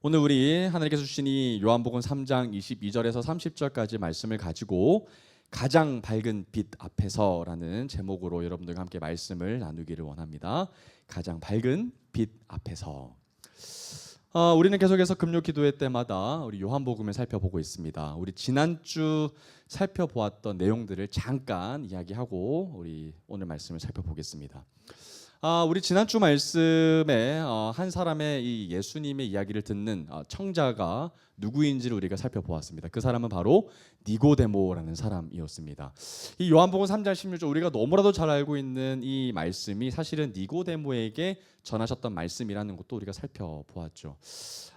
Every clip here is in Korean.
오늘 우리 하나님께서 주신 이 요한복음 3장 22절에서 30절까지 말씀을 가지고 가장 밝은 빛 앞에서라는 제목으로 여러분들과 함께 말씀을 나누기를 원합니다. 가장 밝은 빛 앞에서. 우리는 계속해서 금요 기도회 때마다 우리 요한복음을 살펴보고 있습니다. 우리 지난주 살펴보았던 내용들을 잠깐 이야기하고 우리 오늘 말씀을 살펴보겠습니다. 우리 지난주 말씀에 한 사람의 이 예수님의 이야기를 듣는 청자가 누구인지를 우리가 살펴보았습니다. 그 사람은 바로 니고데모라는 사람이었습니다. 이 요한복음 3장 16절 우리가 너무나도 잘 알고 있는 이 말씀이 사실은 니고데모에게 전하셨던 말씀이라는 것도 우리가 살펴보았죠.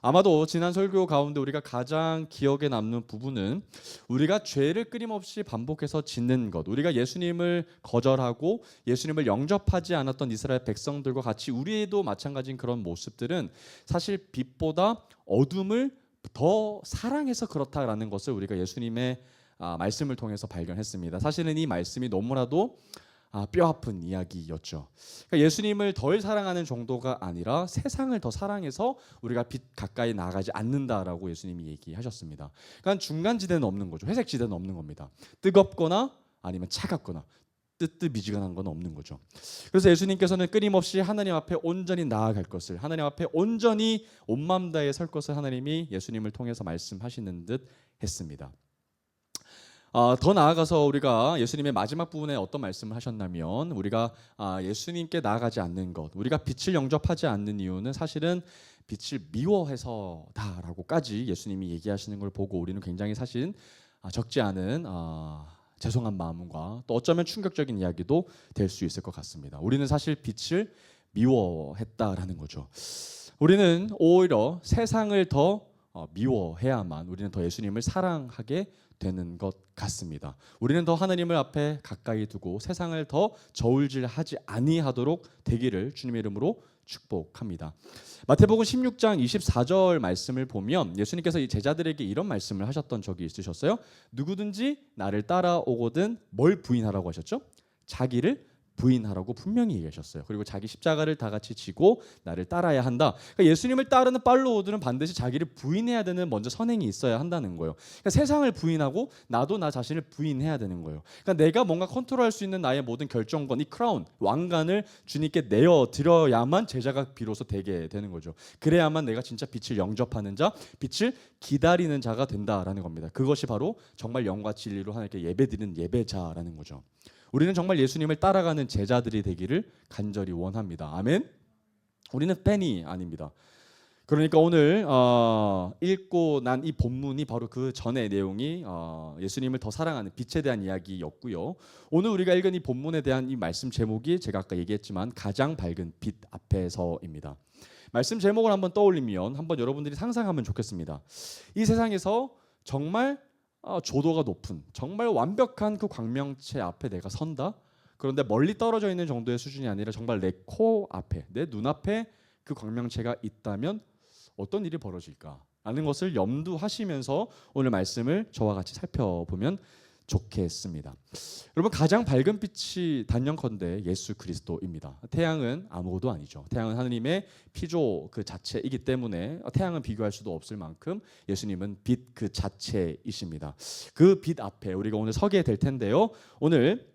아마도 지난 설교 가운데 우리가 가장 기억에 남는 부분은 우리가 죄를 끊임없이 반복해서 짓는 것, 우리가 예수님을 거절하고 예수님을 영접하지 않았던 이스라엘 백성들과 같이 우리도 마찬가지인 그런 모습들은 사실 빛보다 어둠을 더 사랑해서 그렇다라는 것을 우리가 예수님의 말씀을 통해서 발견했습니다. 사실은 이 말씀이 너무나도 뼈아픈 이야기였죠. 그러니까 예수님을 덜 사랑하는 정도가 아니라 세상을 더 사랑해서 우리가 빛 가까이 나가지 않는다라고 예수님이 얘기하셨습니다. 그러니까 중간지대는 없는 거죠. 회색지대는 없는 겁니다. 뜨겁거나 아니면 차갑거나 뜨뜻미지근한 건 없는 거죠. 그래서 예수님께서는 끊임없이 하나님 앞에 온전히 나아갈 것을, 하나님 앞에 온전히 온 마음 다해 설 것을 하나님이 예수님을 통해서 말씀하시는 듯 했습니다. 더 나아가서 우리가 예수님의 마지막 부분에 어떤 말씀을 하셨냐면 우리가 예수님께 나아가지 않는 것, 우리가 빛을 영접하지 않는 이유는 사실은 빛을 미워해서다라고까지 예수님이 얘기하시는 걸 보고 우리는 굉장히 사실 적지 않은 죄송한 마음과 또 어쩌면 충격적인 이야기도 될 수 있을 것 같습니다. 우리는 사실 빛을 미워했다라는 거죠. 우리는 오히려 세상을 더 미워해야만 우리는 더 예수님을 사랑하게 되는 것 같습니다. 우리는 더 하나님을 앞에 가까이 두고 세상을 더 저울질하지 아니하도록 되기를 주님의 이름으로 축복합니다. 마태복음 16장 24절 말씀을 보면 예수님께서 이 제자들에게 이런 말씀을 하셨던 적이 있으셨어요. 누구든지 나를 따라오거든 뭘 부인하라고 하셨죠? 자기를 부인하라고 분명히 얘기하셨어요. 그리고 자기 십자가를 다 같이 지고 나를 따라야 한다. 그러니까 예수님을 따르는 팔로워들은 반드시 자기를 부인해야 되는 먼저 선행이 있어야 한다는 거예요. 그러니까 세상을 부인하고 나도 나 자신을 부인해야 되는 거예요. 그러니까 내가 뭔가 컨트롤할 수 있는 나의 모든 결정권, 이 크라운, 왕관을 주님께 내어드려야만 제자가 비로소 되게 되는 거죠. 그래야만 내가 진짜 빛을 영접하는 자, 빛을 기다리는 자가 된다라는 겁니다. 그것이 바로 정말 영과 진리로 하나님께 예배드리는 예배자라는 거죠. 우리는 정말 예수님을 따라가는 제자들이 되기를 간절히 원합니다. 아멘. 우리는 팬이 아닙니다. 그러니까 오늘 읽고 난 이 본문이 바로 그 전의 내용이 예수님을 더 사랑하는 빛에 대한 이야기였고요. 오늘 우리가 읽은 이 본문에 대한 이 말씀 제목이 제가 아까 얘기했지만 가장 밝은 빛 앞에서입니다. 말씀 제목을 한번 떠올리면 한번 여러분들이 상상하면 좋겠습니다. 이 세상에서 정말 조도가 높은 정말 완벽한 그 광명체 앞에 내가 선다. 그런데 멀리 떨어져 있는 정도의 수준이 아니라 정말 내 코 앞에, 내 눈앞에 그 광명체가 있다면 어떤 일이 벌어질까 라는 것을 염두하시면서 오늘 말씀을 저와 같이 살펴보면 좋겠습니다. 여러분, 가장 밝은 빛이 단연컨대 예수 그리스도입니다. 태양은 아무것도 아니죠. 태양은 하느님의 피조 그 자체이기 때문에 태양은 비교할 수도 없을 만큼 예수님은 빛 그 자체이십니다. 그 빛 앞에 우리가 오늘 서게 될 텐데요. 오늘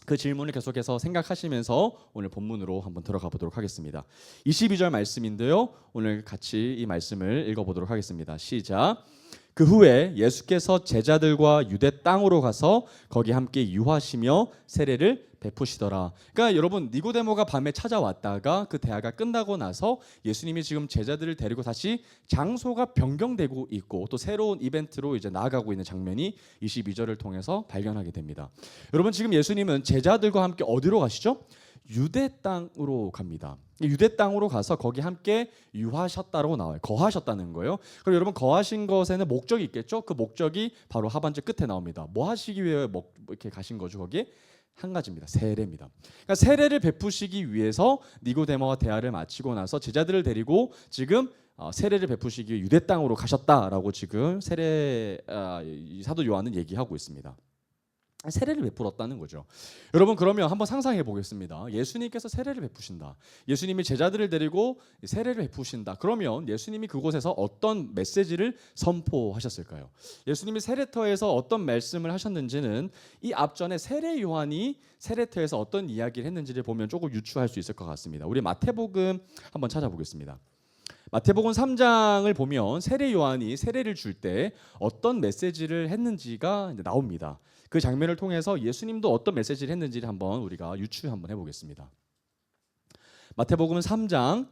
그 질문을 계속해서 생각하시면서 오늘 본문으로 한번 들어가 보도록 하겠습니다. 22절 말씀인데요. 오늘 같이 이 말씀을 읽어보도록 하겠습니다. 시작. 그 후에 예수께서 제자들과 유대 땅으로 가서 거기 함께 유하시며 세례를 베푸시더라. 그러니까 여러분, 니고데모가 밤에 찾아왔다가 그 대화가 끝나고 나서 예수님이 지금 제자들을 데리고 다시 장소가 변경되고 있고 또 새로운 이벤트로 이제 나아가고 있는 장면이 22절을 통해서 발견하게 됩니다. 여러분, 지금 예수님은 제자들과 함께 어디로 가시죠? 유대 땅으로 갑니다. 유대 땅으로 가서 거기 함께 유하셨다라고 나와요. 거하셨다는 거예요. 그럼 여러분, 거하신 것에는 목적이 있겠죠? 그 목적이 바로 하반절 끝에 나옵니다. 뭐 하시기 위해 이렇게 가신 거죠? 거기에 한 가지입니다. 세례입니다. 그러니까 세례를 베푸시기 위해서 니고데모와 대화를 마치고 나서 제자들을 데리고 지금 세례를 베푸시기 위해 유대 땅으로 가셨다라고 지금 사도 요한은 얘기하고 있습니다. 세례를 베풀었다는 거죠. 여러분 그러면 한번 상상해 보겠습니다. 예수님께서 세례를 베푸신다. 예수님이 제자들을 데리고 세례를 베푸신다. 그러면 예수님이 그곳에서 어떤 메시지를 선포하셨을까요? 예수님이 세례터에서 어떤 말씀을 하셨는지는 이 앞전에 세례 요한이 세례터에서 어떤 이야기를 했는지를 보면 조금 유추할 수 있을 것 같습니다. 우리 마태복음 한번 찾아보겠습니다. 마태복음 3장을 보면 세례 요한이 세례를 줄 때 어떤 메시지를 했는지가 나옵니다. 그 장면을 통해서 예수님도 어떤 메시지를 했는지를 한번 우리가 유추 한번 해보겠습니다. 마태복음 3장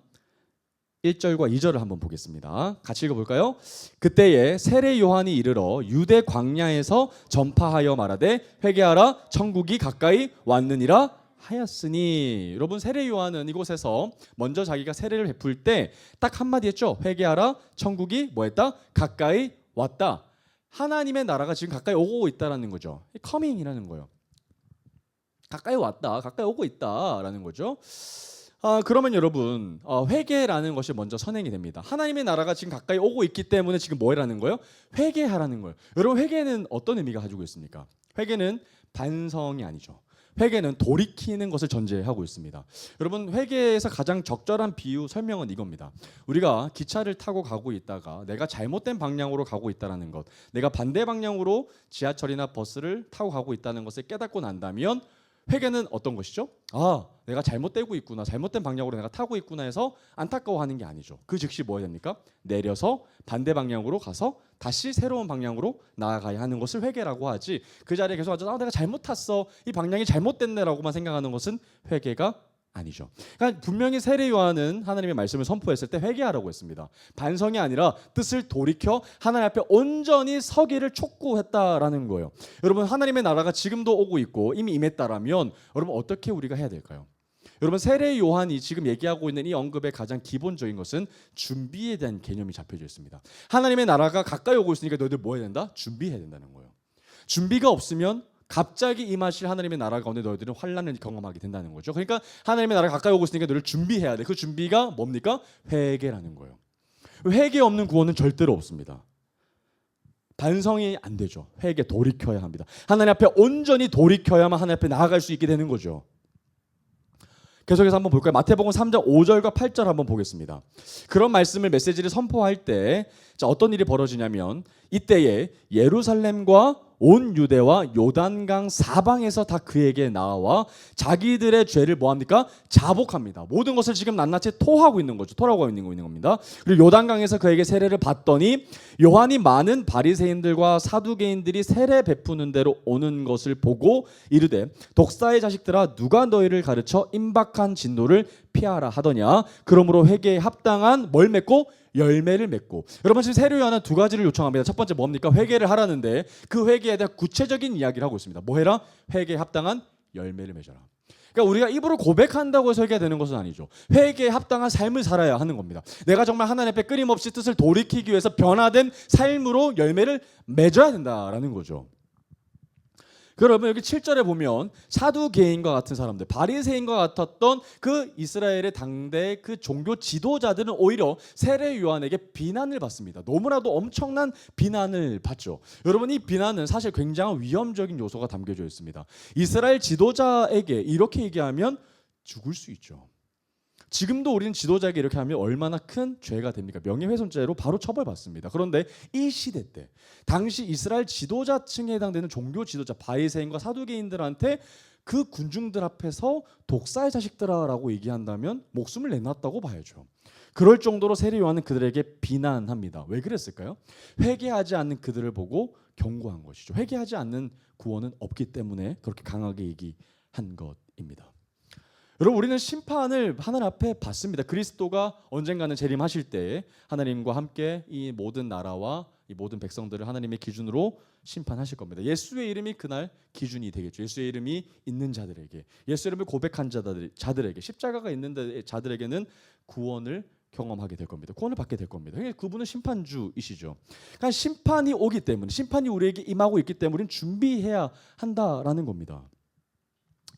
1절과 2절을 한번 보겠습니다. 같이 읽어볼까요? 그때에 세례 요한이 이르러 유대 광야에서 전파하여 말하되 회개하라 천국이 가까이 왔느니라 하였으니. 여러분 세례 요한은 이곳에서 먼저 자기가 세례를 베풀 때 딱 한마디 했죠. 회개하라 천국이 뭐했다? 가까이 왔다. 하나님의 나라가 지금 가까이 오고 있다라는 거죠. 커밍이라는 거예요. 가까이 왔다, 가까이 오고 있다라는 거죠. 그러면 여러분 회개라는 것이 먼저 선행이 됩니다. 하나님의 나라가 지금 가까이 오고 있기 때문에 지금 뭐라는 거예요? 회개하라는 거예요. 여러분 회개는 어떤 의미가 가지고 있습니까? 회개는 반성이 아니죠. 회개는 돌이키는 것을 전제하고 있습니다. 여러분 회개에서 가장 적절한 비유 설명은 이겁니다. 우리가 기차를 타고 가고 있다가 내가 잘못된 방향으로 가고 있다는 것, 내가 반대 방향으로 지하철이나 버스를 타고 가고 있다는 것을 깨닫고 난다면 회개는 어떤 것이죠? 내가 잘못되고 있구나, 잘못된 방향으로 내가 타고 있구나 해서 안타까워하는 게 아니죠. 그 즉시 뭐 해야 됩니까? 내려서 반대 방향으로 가서 다시 새로운 방향으로 나아가야 하는 것을 회개라고 하지, 그 자리에 계속 앉아서 내가 잘못 탔어, 이 방향이 잘못됐네라고만 생각하는 것은 회개가 아니죠. 그러니까 분명히 세례 요한은 하나님의 말씀을 선포했을 때 회개하라고 했습니다. 반성이 아니라 뜻을 돌이켜 하나님 앞에 온전히 서기를 촉구했다라는 거예요. 여러분 하나님의 나라가 지금도 오고 있고 이미 임했다라면 여러분 어떻게 우리가 해야 될까요? 여러분 세례 요한이 지금 얘기하고 있는 이 언급의 가장 기본적인 것은 준비에 대한 개념이 잡혀져 있습니다. 하나님의 나라가 가까이 오고 있으니까 너희들 뭐 해야 된다? 준비해야 된다는 거예요. 준비가 없으면 갑자기 임하실 하나님의 나라 가운데 너희들은 환난을 경험하게 된다는 거죠. 그러니까 하나님의 나라가 가까이 오고 있으니까 너희를 준비해야 돼. 그 준비가 뭡니까? 회개라는 거예요. 회개 없는 구원은 절대로 없습니다. 반성이 안 되죠. 회개 돌이켜야 합니다. 하나님 앞에 온전히 돌이켜야만 하나님 앞에 나아갈 수 있게 되는 거죠. 계속해서 한번 볼까요? 마태복음 3장 5절과 8절 한번 보겠습니다. 그런 말씀을 메시지를 선포할 때 어떤 일이 벌어지냐면 이때에 예루살렘과 온 유대와 요단강 사방에서 다 그에게 나와 자기들의 죄를 뭐합니까? 자복합니다. 모든 것을 지금 낱낱이 토하고 있는 거죠. 토라고 있는 겁니다. 그리고 요단강에서 그에게 세례를 받더니 요한이 많은 바리새인들과 사두개인들이 세례 베푸는 대로 오는 것을 보고 이르되 독사의 자식들아 누가 너희를 가르쳐 임박한 진노를 피하라 하더냐. 그러므로 회개에 합당한 뭘 맺고 열매를 맺고. 여러분 지금 세례 요한은 두 가지를 요청합니다. 첫 번째 뭡니까? 회개를 하라는데 그 회개에 대한 구체적인 이야기를 하고 있습니다. 뭐 해라? 회개에 합당한 열매를 맺어라. 그러니까 우리가 입으로 고백한다고 해서 회개가 되는 것은 아니죠. 회개에 합당한 삶을 살아야 하는 겁니다. 내가 정말 하나님 앞에 끊임없이 뜻을 돌이키기 위해서 변화된 삶으로 열매를 맺어야 된다라는 거죠. 그러면 여기 7절에 보면 사두개인과 같은 사람들, 바리새인과 같았던 그 이스라엘의 당대 그 종교 지도자들은 오히려 세례 요한에게 비난을 받습니다. 너무나도 엄청난 비난을 받죠. 여러분 이 비난은 사실 굉장히 위험적인 요소가 담겨져 있습니다. 이스라엘 지도자에게 이렇게 얘기하면 죽을 수 있죠. 지금도 우리는 지도자에게 이렇게 하면 얼마나 큰 죄가 됩니까? 명예훼손죄로 바로 처벌받습니다. 그런데 이 시대 때 당시 이스라엘 지도자층에 해당되는 종교 지도자 바리새인과 사두개인들한테 그 군중들 앞에서 독사의 자식들아라고 얘기한다면 목숨을 내놨다고 봐야죠. 그럴 정도로 세례 요한은 그들에게 비난합니다. 왜 그랬을까요? 회개하지 않는 그들을 보고 경고한 것이죠. 회개하지 않는 구원은 없기 때문에 그렇게 강하게 얘기한 것입니다. 여러분 우리는 심판을 하나님 앞에 받습니다. 그리스도가 언젠가는 재림하실 때 하나님과 함께 이 모든 나라와 이 모든 백성들을 하나님의 기준으로 심판하실 겁니다. 예수의 이름이 그날 기준이 되겠죠. 예수의 이름이 있는 자들에게, 예수 이름을 고백한 자들에게, 십자가가 있는 자들에게는 구원을 경험하게 될 겁니다. 구원을 받게 될 겁니다. 그분은 심판주이시죠. 그러니까 심판이 오기 때문에, 심판이 우리에게 임하고 있기 때문에 우리는 준비해야 한다라는 겁니다.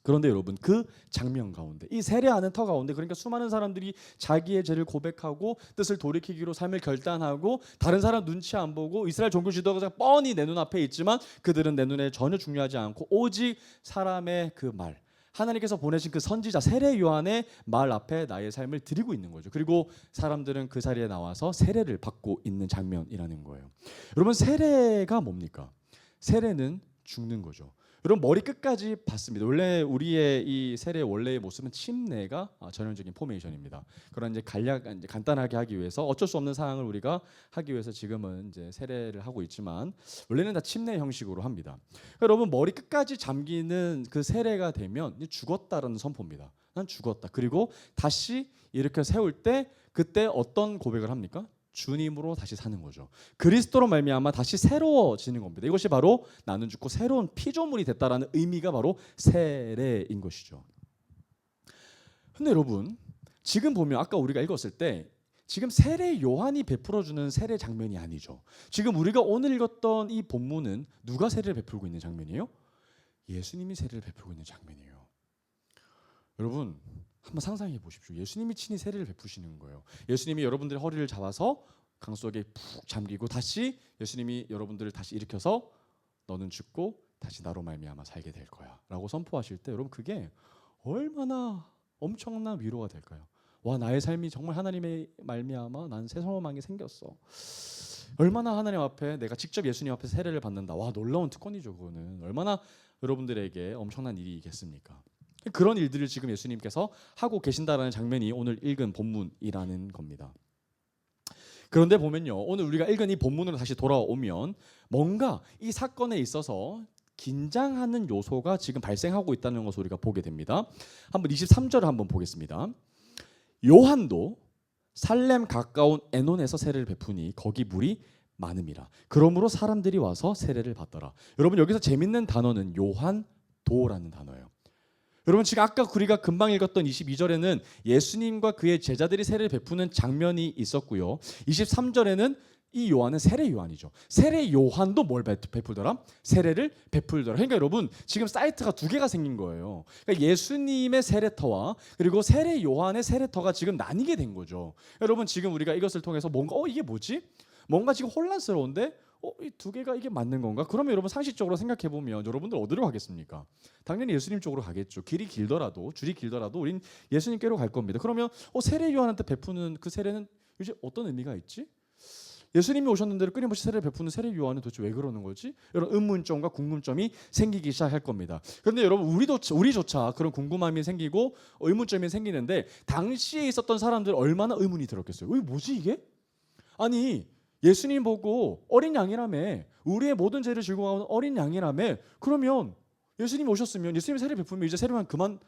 그런데 여러분, 그 장면 가운데, 이 세례하는 터 가운데, 그러니까 수많은 사람들이 자기의 죄를 고백하고 뜻을 돌이키기로 삶을 결단하고, 다른 사람 눈치 안 보고 이스라엘 종교 지도자가 뻔히 내 눈앞에 있지만 그들은 내 눈에 전혀 중요하지 않고 오직 사람의 그 말, 하나님께서 보내신 그 선지자 세례 요한의 말 앞에 나의 삶을 드리고 있는 거죠. 그리고 사람들은 그 자리에 나와서 세례를 받고 있는 장면이라는 거예요. 여러분, 세례가 뭡니까? 세례는 죽는 거죠. 여러분, 머리 끝까지 봤습니다. 원래 우리의 이 세례의 원래의 모습은 침례가 전형적인 포메이션입니다. 그런 이제 간단하게 하기 위해서 어쩔 수 없는 상황을 우리가 하기 위해서 지금은 이제 세례를 하고 있지만 원래는 다 침례 형식으로 합니다. 그러니까 여러분, 머리 끝까지 잠기는 그 세례가 되면 죽었다라는 선포입니다. 난 죽었다. 그리고 다시 일으켜 세울 때 그때 어떤 고백을 합니까? 주님으로 다시 사는 거죠. 그리스도로 말미암아 다시 새로워지는 겁니다. 이것이 바로 나는 죽고 새로운 피조물이 됐다라는 의미가 바로 세례인 것이죠. 근데 여러분, 지금 보면 아까 우리가 읽었을 때 지금 세례 요한이 베풀어주는 세례 장면이 아니죠. 지금 우리가 오늘 읽었던 이 본문은 누가 세례를 베풀고 있는 장면이에요? 예수님이 세례를 베풀고 있는 장면이에요. 여러분, 한번 상상해 보십시오. 예수님이 친히 세례를 베푸시는 거예요. 예수님이 여러분들의 허리를 잡아서 강 속에 푹 잠기고 다시 예수님이 여러분들을 다시 일으켜서 너는 죽고 다시 나로 말미암아 살게 될 거야 라고 선포하실 때 여러분, 그게 얼마나 엄청난 위로가 될까요? 와, 나의 삶이 정말 하나님의 말미암아 난 새 소망이 생겼어. 얼마나 하나님 앞에 내가 직접 예수님 앞에 세례를 받는다. 와, 놀라운 특권이죠. 그거는 얼마나 여러분들에게 엄청난 일이겠습니까? 그런 일들을 지금 예수님께서 하고 계신다라는 장면이 오늘 읽은 본문이라는 겁니다. 그런데 보면요, 오늘 우리가 읽은 이 본문으로 다시 돌아오면 뭔가 이 사건에 있어서 긴장하는 요소가 지금 발생하고 있다는 것을 우리가 보게 됩니다. 한번 23절을 한번 보겠습니다. 요한도 살렘 가까운 에논에서 세례를 베푸니 거기 물이 많음이라. 그러므로 사람들이 와서 세례를 받더라. 여러분, 여기서 재밌는 단어는 요한도라는 단어예요. 여러분, 지금 아까 우리가 금방 읽었던 22절에는 예수님과 그의 제자들이 세례를 베푸는 장면이 있었고요. 23절에는 이 요한은 세례 요한이죠. 세례 요한도 뭘 베풀더라? 세례를 베풀더라. 그러니까 여러분, 지금 사이트가 두 개가 생긴 거예요. 그러니까 예수님의 세례터와 그리고 세례 요한의 세례터가 지금 나뉘게 된 거죠. 여러분, 지금 우리가 이것을 통해서 뭔가 이게 뭐지? 뭔가 지금 혼란스러운데 이 두 개가 이게 맞는 건가? 그러면 여러분, 상식적으로 생각해 보면 여러분들 어디로 가겠습니까? 당연히 예수님 쪽으로 가겠죠. 줄이 길더라도 우린 예수님께로 갈 겁니다. 그러면 세례 요한한테 베푸는 그 세례는 이제 어떤 의미가 있지? 예수님이 오셨는데 끊임없이 세례를 베푸는 세례 요한은 도대체 왜 그러는 거지? 이런 의문점과 궁금점이 생기기 시작할 겁니다. 그런데 여러분, 우리조차 그런 궁금함이 생기고 의문점이 생기는데 당시에 있었던 사람들 얼마나 의문이 들었겠어요? 뭐지 이게? 아니, 예수님 보고 어린 양이라며, 우리의 모든 죄를 지고 가는 어린 양이라며, 그러면 예수님이 오셨으면 예수님이 세례 베푸면 이제 세례만 그만,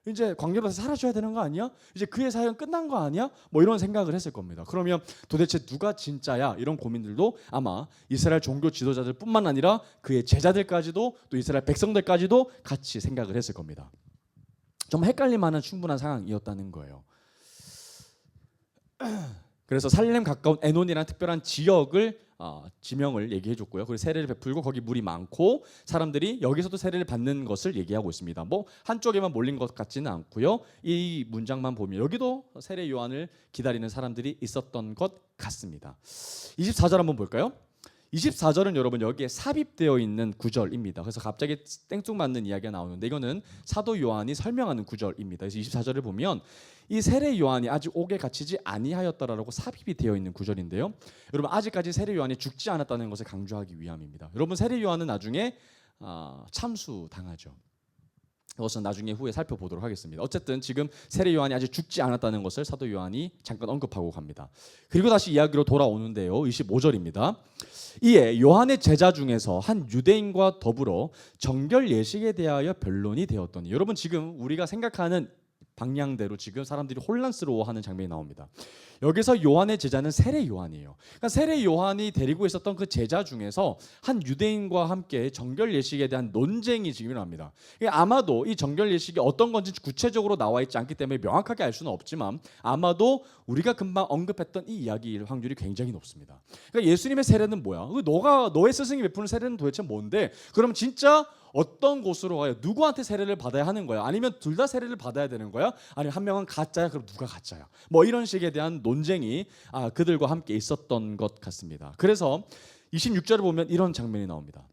이제 광야로 사라져야 되는 거 아니야? 이제 그의 사역은 끝난 거 아니야? 이런 생각을 했을 겁니다. 그러면 도대체 누가 진짜야? 이런 고민들도 아마 이스라엘 종교 지도자들 뿐만 아니라 그의 제자들까지도 또 이스라엘 백성들까지도 같이 생각을 했을 겁니다. 좀 헷갈릴 만한 충분한 상황이었다는 거예요. 그래서 살렘 가까운 에논이라는 특별한 지역을 지명을 얘기해 줬고요. 그리고 세례를 베풀고 거기 물이 많고 사람들이 여기서도 세례를 받는 것을 얘기하고 있습니다. 한쪽에만 몰린 것 같지는 않고요. 이 문장만 보면 여기도 세례 요한을 기다리는 사람들이 있었던 것 같습니다. 24절 한번 볼까요? 24절은 여러분 여기에 삽입되어 있는 구절입니다. 그래서 갑자기 땡뚱맞는 이야기가 나오는데 이거는 사도 요한이 설명하는 구절입니다. 그래서 24절을 보면 이 세례 요한이 아직 옥에 갇히지 아니하였다라고 삽입이 되어 있는 구절인데요. 여러분, 아직까지 세례 요한이 죽지 않았다는 것을 강조하기 위함입니다. 여러분, 세례 요한은 나중에 참수당하죠. 이것은 나중에 후에 살펴보도록 하겠습니다. 어쨌든 지금 세례 요한이 아직 죽지 않았다는 것을 사도 요한이 잠깐 언급하고 갑니다. 그리고 다시 이야기로 돌아오는데요. 25절입니다. 이에 요한의 제자 중에서 한 유대인과 더불어 정결 예식에 대하여 변론이 되었더니, 여러분, 지금 우리가 생각하는 방향대로 지금 사람들이 혼란스러워하는 장면이 나옵니다. 여기서 요한의 제자는 세례 요한이에요. 그러니까 세례 요한이 데리고 있었던 그 제자 중에서 한 유대인과 함께 정결 예식에 대한 논쟁이 지금 일어납니다. 아마도 이 정결 예식이 어떤 건지 구체적으로 나와 있지 않기 때문에 명확하게 알 수는 없지만 아마도 우리가 금방 언급했던 이 이야기일 확률이 굉장히 높습니다. 그러니까 예수님의 세례는 뭐야? 너의 스승이 베푸는 세례는 도대체 뭔데? 그럼 진짜 어떤 곳으로 가요? 누구한테 세례를 받아야 하는 거야? 아니면 둘 다 세례를 받아야 되는 거야? 아니면 한 명은 가짜야? 그럼 누가 가짜야? 뭐 이런 식에 대한 논쟁이 그들과 함께 있었던 것 같습니다. 그래서 26절을 보면 이런 장면이 나옵니다.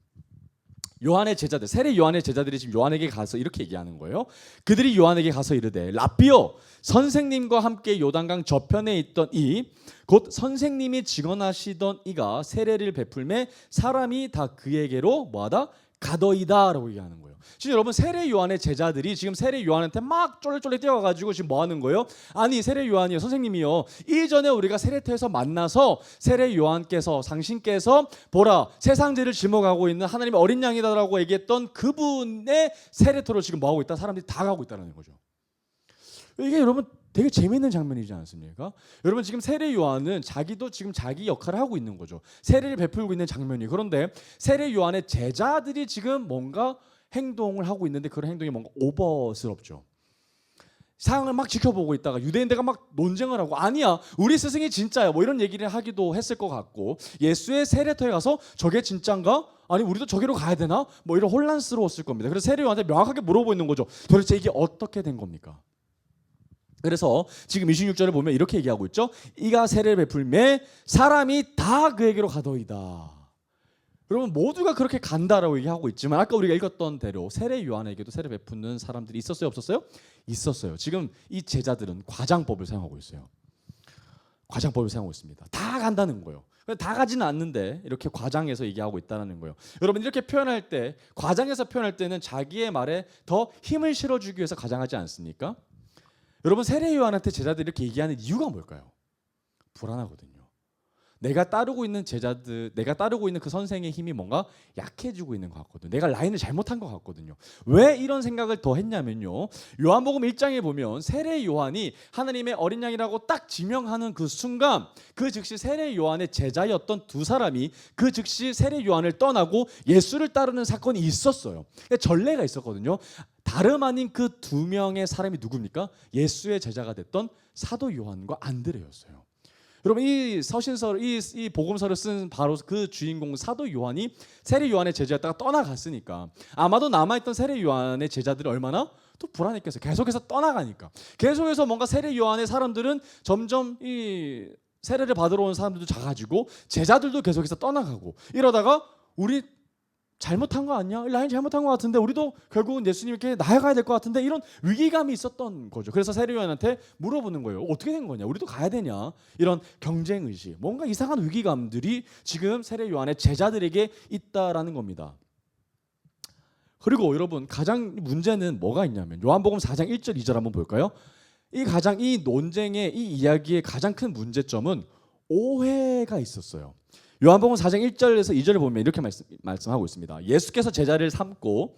요한의 제자들, 세례 요한의 제자들이 지금 요한에게 가서 이렇게 얘기하는 거예요. 그들이 요한에게 가서 이르되 랍비여, 선생님과 함께 요단강 저편에 있던 이 곧 선생님이 증언하시던 이가 세례를 베풀매 사람이 다 그에게로 뭐하다? 가더이다라고 얘기하는 거예요. 지금 여러분 세례 요한의 제자들이 지금 세례 요한한테 막 쫄래쫄래 뛰어가가지고 지금 뭐 하는 거예요? 아니 세례 요한이요, 선생님이요, 이전에 우리가 세례터에서 만나서 세례 요한께서, 당신께서 보라 세상 죄를 짊어가고 있는 하나님의 어린 양이다라고 얘기했던 그분의 세례터로 지금 뭐 하고 있다? 사람들이 다 가고 있다는 거죠. 이게 여러분 되게 재미있는 장면이지 않습니까? 여러분 지금 세례 요한은 자기도 지금 자기 역할을 하고 있는 거죠. 세례를 베풀고 있는 장면이. 그런데 세례 요한의 제자들이 지금 뭔가 행동을 하고 있는데 그런 행동이 뭔가 오버스럽죠. 상황을 막 지켜보고 있다가 유대인들과 막 논쟁을 하고 아니야 우리 스승이 진짜야 뭐 이런 얘기를 하기도 했을 것 같고, 예수의 세례터에 가서 저게 진짠가? 아니 우리도 저기로 가야 되나? 뭐 이런 혼란스러웠을 겁니다. 그래서 세례 요한한테 명확하게 물어보고 있는 거죠. 도대체 이게 어떻게 된 겁니까? 그래서 지금 26절을 보면 이렇게 얘기하고 있죠. 이가 세례를 베풀매 사람이 다 그에게로 가더이다. 여러분 모두가 그렇게 간다라고 얘기하고 있지만 아까 우리가 읽었던 대로 세례 요한에게도 세례 베푸는 사람들이 있었어요, 없었어요? 있었어요. 지금 이 제자들은 과장법을 사용하고 있어요. 과장법을 사용하고 있습니다. 다 간다는 거예요. 다 가지는 않는데 이렇게 과장해서 얘기하고 있다는 거예요. 여러분 이렇게 표현할 때, 과장해서 표현할 때는 자기의 말에 더 힘을 실어주기 위해서 과장하지 않습니까? 여러분 세례 요한한테 제자들이 이렇게 얘기하는 이유가 뭘까요? 불안하거든요. 내가 따르고 있는 제자들, 내가 따르고 있는 그 선생의 힘이 뭔가 약해지고 있는 것 같거든요. 내가 라인을 잘못한 것 같거든요. 왜 이런 생각을 더 했냐면요, 요한복음 1장에 보면 세례 요한이 하나님의 어린 양이라고 딱 지명하는 그 순간 그 즉시 세례 요한의 제자였던 두 사람이 그 즉시 세례 요한을 떠나고 예수를 따르는 사건이 있었어요. 전례가 있었거든요. 다름 아닌 그 두 명의 사람이 누굽니까? 예수의 제자가 됐던 사도 요한과 안드레였어요. 여러분 이 서신서, 이 복음서를 쓴 바로 그 주인공 사도 요한이 세례 요한의 제자였다가 떠나갔으니까 아마도 남아있던 세례 요한의 제자들이 얼마나 또 불안했겠어요. 계속해서 떠나가니까. 계속해서 뭔가 세례 요한의 사람들은 점점 이 세례를 받으러 온 사람들도 작아지고 제자들도 계속해서 떠나가고 이러다가 우리 잘못한 거 아니야? 라인 잘못한 것 같은데 우리도 결국은 예수님께 나아가야 될 것 같은데 이런 위기감이 있었던 거죠. 그래서 세례 요한한테 물어보는 거예요. 어떻게 된 거냐? 우리도 가야 되냐? 이런 경쟁의식, 뭔가 이상한 위기감들이 지금 세례 요한의 제자들에게 있다라는 겁니다. 그리고 여러분 가장 문제는 뭐가 있냐면 요한복음 4장 1절 2절 한번 볼까요? 이 논쟁의 이 이야기의 가장 큰 문제점은 오해가 있었어요. 요한복음 4장 1절에서 2절을 보면 이렇게 말씀하고 있습니다. 예수께서 제자를 삼고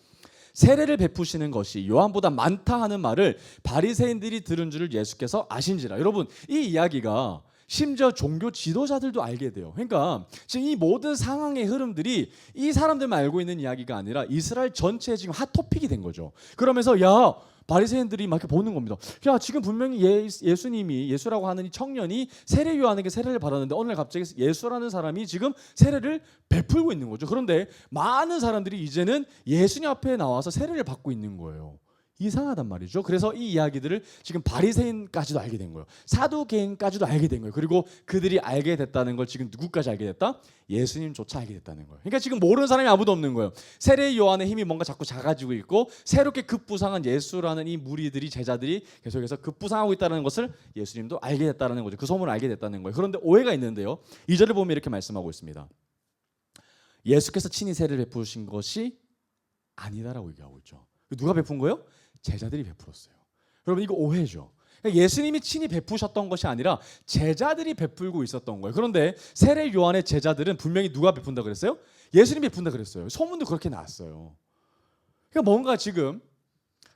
세례를 베푸시는 것이 요한보다 많다 하는 말을 바리새인들이 들은 줄을 예수께서 아신지라. 여러분 이 이야기가 심지어 종교 지도자들도 알게 돼요. 그러니까 지금 이 모든 상황의 흐름들이 이 사람들만 알고 있는 이야기가 아니라 이스라엘 전체에 지금 핫토픽이 된 거죠. 그러면서 야 바리새인들이 막 이렇게 보는 겁니다. 야 지금 분명히 예수님이, 예수라고 하는 이 청년이 세례 요한에게 세례를 받았는데 오늘 갑자기 예수라는 사람이 지금 세례를 베풀고 있는 거죠. 그런데 많은 사람들이 이제는 예수님 앞에 나와서 세례를 받고 있는 거예요. 이상하단 말이죠. 그래서 이 이야기들을 지금 바리새인까지도 알게 된 거예요. 사두개인까지도 알게 된 거예요. 그리고 그들이 알게 됐다는 걸 지금 누구까지 알게 됐다? 예수님조차 알게 됐다는 거예요. 그러니까 지금 모르는 사람이 아무도 없는 거예요. 세례 요한의 힘이 뭔가 자꾸 작아지고 있고 새롭게 급부상한 예수라는 이 무리들이, 제자들이 계속해서 급부상하고 있다는 것을 예수님도 알게 됐다는 거죠. 그 소문을 알게 됐다는 거예요. 그런데 오해가 있는데요. 2절을 보면 이렇게 말씀하고 있습니다. 예수께서 친히 세례를 베푸신 것이 아니다라고 얘기하고 있죠. 누가 베푼 거예요? 제자들이 베풀었어요. 여러분 이거 오해죠. 그러니까 예수님이 친히 베푸셨던 것이 아니라 제자들이 베풀고 있었던 거예요. 그런데 세례 요한의 제자들은 분명히 누가 베푼다 그랬어요? 예수님이 베푼다 그랬어요. 소문도 그렇게 나왔어요. 그러니까 뭔가 지금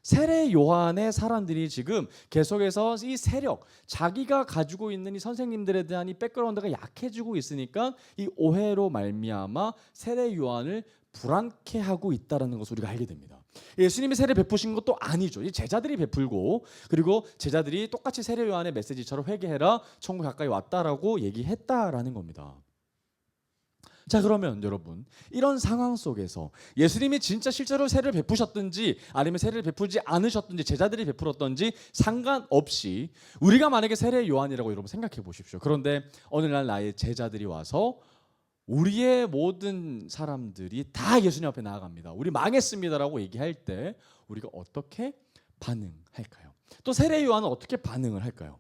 세례 요한의 사람들이 지금 계속해서 이 세력, 자기가 가지고 있는 이 선생님들에 대한 이 백그라운드가 약해지고 있으니까 이 오해로 말미암아 세례 요한을 불안케 하고 있다는 것을 우리가 알게 됩니다. 예수님이 세례 베푸신 것도 아니죠. 이 제자들이 베풀고 그리고 제자들이 똑같이 세례 요한의 메시지처럼 회개해라, 천국 가까이 왔다라고 얘기했다라는 겁니다. 자, 그러면 여러분, 이런 상황 속에서 예수님이 진짜 실제로 세례를 베푸셨든지 아니면 세례를 베푸지 않으셨든지 제자들이 베풀었든지 상관없이 우리가 만약에 세례 요한이라고 여러분 생각해 보십시오. 그런데 어느 날 나의 제자들이 와서 우리의 모든 사람들이 다 예수님 앞에 나아갑니다. 우리 망했습니다라고 얘기할 때 우리가 어떻게 반응할까요? 또 세례 요한은 어떻게 반응을 할까요?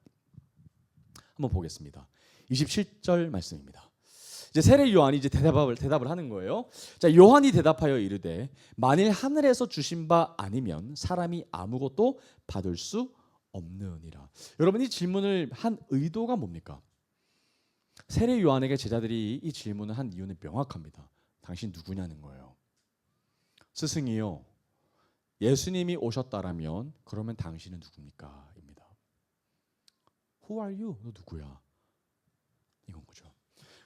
한번 보겠습니다. 27절 말씀입니다. 이제 세례 요한이 이제 대답을 하는 거예요. 자, 요한이 대답하여 이르되 만일 하늘에서 주신 바 아니면 사람이 아무것도 받을 수 없느니라. 여러분, 이 질문을 한 의도가 뭡니까? 세례 요한에게 제자들이 이 질문을 한 이유는 명확합니다. 당신 누구냐는 거예요. 스승이요, 예수님이 오셨다라면 그러면 당신은 누굽니까? 입니다. Who are you? 너 누구야? 이건 거죠.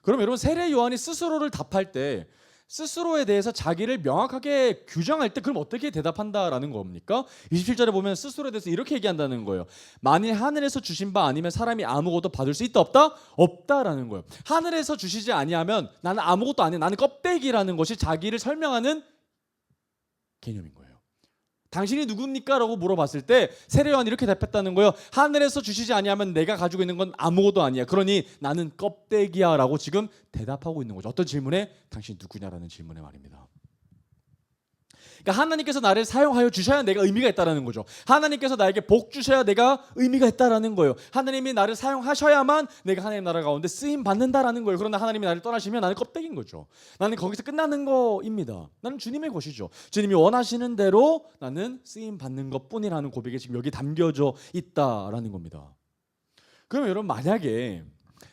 그럼 여러분, 세례 요한이 스스로를 답할 때 스스로에 대해서 자기를 명확하게 규정할 때 그럼 어떻게 대답한다라는 겁니까? 27절에 보면 스스로에 대해서 이렇게 얘기한다는 거예요. 만일 하늘에서 주신 바 아니면 사람이 아무것도 받을 수 있다 없다? 없다라는 거예요. 하늘에서 주시지 아니하면 나는 아무것도 아니야. 나는 껍데기라는 것이 자기를 설명하는 개념인 거예요. 당신이 누굽니까? 라고 물어봤을 때 세례 요한이 이렇게 답했다는 거예요. 하늘에서 주시지 아니하면 내가 가지고 있는 건 아무것도 아니야. 그러니 나는 껍데기야 라고 지금 대답하고 있는 거죠. 어떤 질문에? 당신 누구냐라는 질문에 말입니다. 그러니까 하나님께서 나를 사용하여 주셔야 내가 의미가 있다라는 거죠. 하나님께서 나에게 복 주셔야 내가 의미가 있다라는 거예요. 하나님이 나를 사용하셔야만 내가 하나님 나라 가운데 쓰임 받는다라는 거예요. 그러나 하나님이 나를 떠나시면 나는 껍데기인 거죠. 나는 거기서 끝나는 거입니다. 나는 주님의 것이죠. 주님이 원하시는 대로 나는 쓰임 받는 것뿐이라는 고백이 지금 여기 담겨져 있다라는 겁니다. 그러면 여러분, 만약에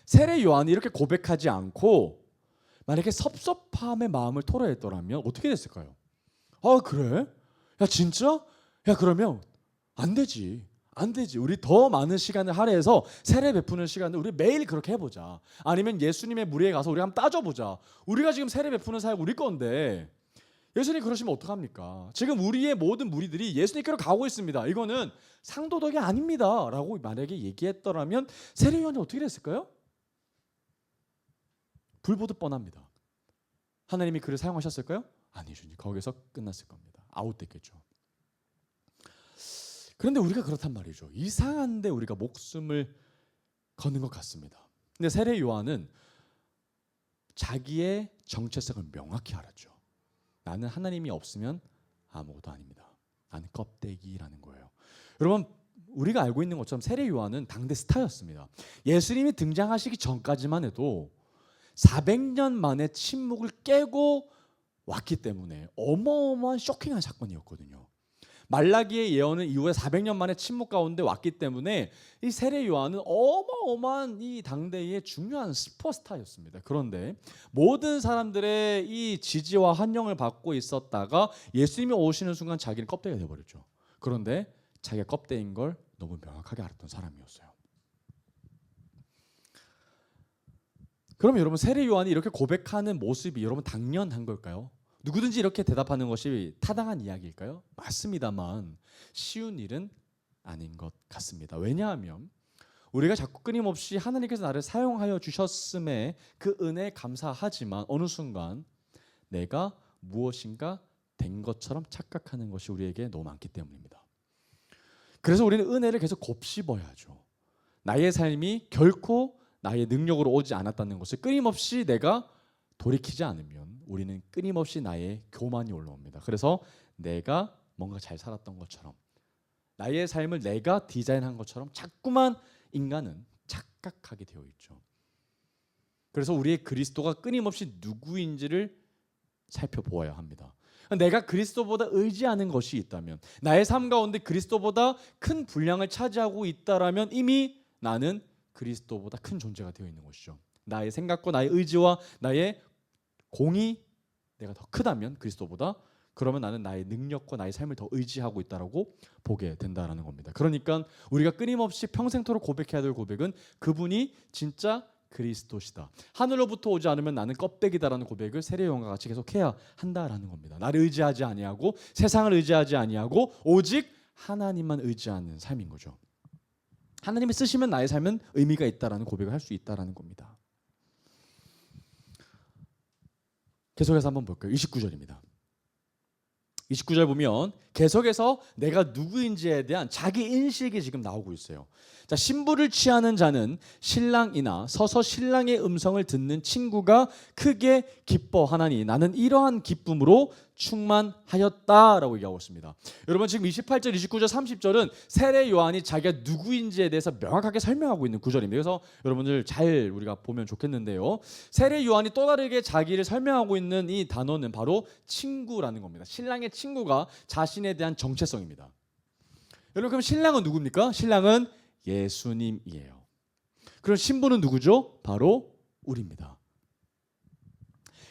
세례 요한이 이렇게 고백하지 않고 만약에 섭섭함의 마음을 토로했더라면 어떻게 됐을까요? 아, 그래? 야, 진짜? 야, 그러면 안 되지. 안 되지. 우리 더 많은 시간을 할애해서 세례 베푸는 시간을 우리 매일 그렇게 해보자. 아니면 예수님의 무리에 가서 우리 한번 따져보자. 우리가 지금 세례 베푸는 사역 우리 건데 예수님 그러시면 어떡합니까? 지금 우리의 모든 무리들이 예수님께로 가고 있습니다. 이거는 상도덕이 아닙니다 라고 만약에 얘기했더라면 세례 요한이 어떻게 됐을까요? 불보듯 뻔합니다. 하나님이 그를 사용하셨을까요? 아니죠. 거기서 끝났을 겁니다. 아웃됐겠죠. 그런데 우리가 그렇단 말이죠. 이상한데 우리가 목숨을 거는 것 같습니다. 근데 세례 요한은 자기의 정체성을 명확히 알았죠. 나는 하나님이 없으면 아무것도 아닙니다. 나는 껍데기라는 거예요. 여러분, 우리가 알고 있는 것처럼 세례 요한은 당대 스타였습니다. 예수님이 등장하시기 전까지만 해도 400년 만에 침묵을 깨고 왔기 때문에 어마어마한 쇼킹한 사건이었거든요. 말라기의 예언은 이후에 400년 만에 침묵 가운데 왔기 때문에 이 세례 요한은 어마어마한 이 당대의 중요한 슈퍼스타였습니다. 그런데 모든 사람들의 이 지지와 환영을 받고 있었다가 예수님이 오시는 순간 자기는 껍데기가 되어버렸죠. 그런데 자기가 껍데기인 걸 너무 명확하게 알았던 사람이었어요. 그럼 여러분, 세례 요한이 이렇게 고백하는 모습이 여러분 당연한 걸까요? 누구든지 이렇게 대답하는 것이 타당한 이야기일까요? 맞습니다만 쉬운 일은 아닌 것 같습니다. 왜냐하면 우리가 자꾸 끊임없이 하나님께서 나를 사용하여 주셨음에 그 은혜에 감사하지만 어느 순간 내가 무엇인가 된 것처럼 착각하는 것이 우리에게 너무 많기 때문입니다. 그래서 우리는 은혜를 계속 곱씹어야죠. 나의 삶이 결코 나의 능력으로 오지 않았다는 것을 끊임없이 내가 돌이키지 않으면 우리는 끊임없이 나의 교만이 올라옵니다. 그래서 내가 뭔가 잘 살았던 것처럼 나의 삶을 내가 디자인한 것처럼 자꾸만 인간은 착각하게 되어 있죠. 그래서 우리의 그리스도가 끊임없이 누구인지를 살펴보아야 합니다. 내가 그리스도보다 의지하는 것이 있다면, 나의 삶 가운데 그리스도보다 큰 분량을 차지하고 있다라면 이미 나는 그리스도보다 큰 존재가 되어 있는 것이죠. 나의 생각과 나의 의지와 나의 공이 내가 더 크다면 그리스도보다, 그러면 나는 나의 능력과 나의 삶을 더 의지하고 있다라고 보게 된다라는 겁니다. 그러니까 우리가 끊임없이 평생토록 고백해야 될 고백은 그분이 진짜 그리스도시다. 하늘로부터 오지 않으면 나는 껍데기다라는 고백을 세례 요한과 같이 계속해야 한다라는 겁니다. 나를 의지하지 아니하고 세상을 의지하지 아니하고 오직 하나님만 의지하는 삶인 거죠. 하나님이 쓰시면 나의 삶은 의미가 있다라는 고백을 할 수 있다라는 겁니다. 계속해서 한번 볼까요? 29절입니다. 29절 보면 계속해서 내가 누구인지에 대한 자기 인식이 지금 나오고 있어요. 자, 신부를 취하는 자는 신랑이나 서서 신랑의 음성을 듣는 친구가 크게 기뻐하나니 나는 이러한 기쁨으로 충만하였다라고 얘기하고 있습니다. 여러분 지금 28절, 29절, 30절은 세례 요한이 자기가 누구인지에 대해서 명확하게 설명하고 있는 구절입니다. 그래서 여러분들 잘 우리가 보면 좋겠는데요. 세례 요한이 또 다르게 자기를 설명하고 있는 이 단어는 바로 친구라는 겁니다. 신랑의 친구가 자신에 대한 정체성입니다. 여러분 그럼 신랑은 누굽니까? 신랑은 예수님이에요. 그럼 신부는 누구죠? 바로 우리입니다.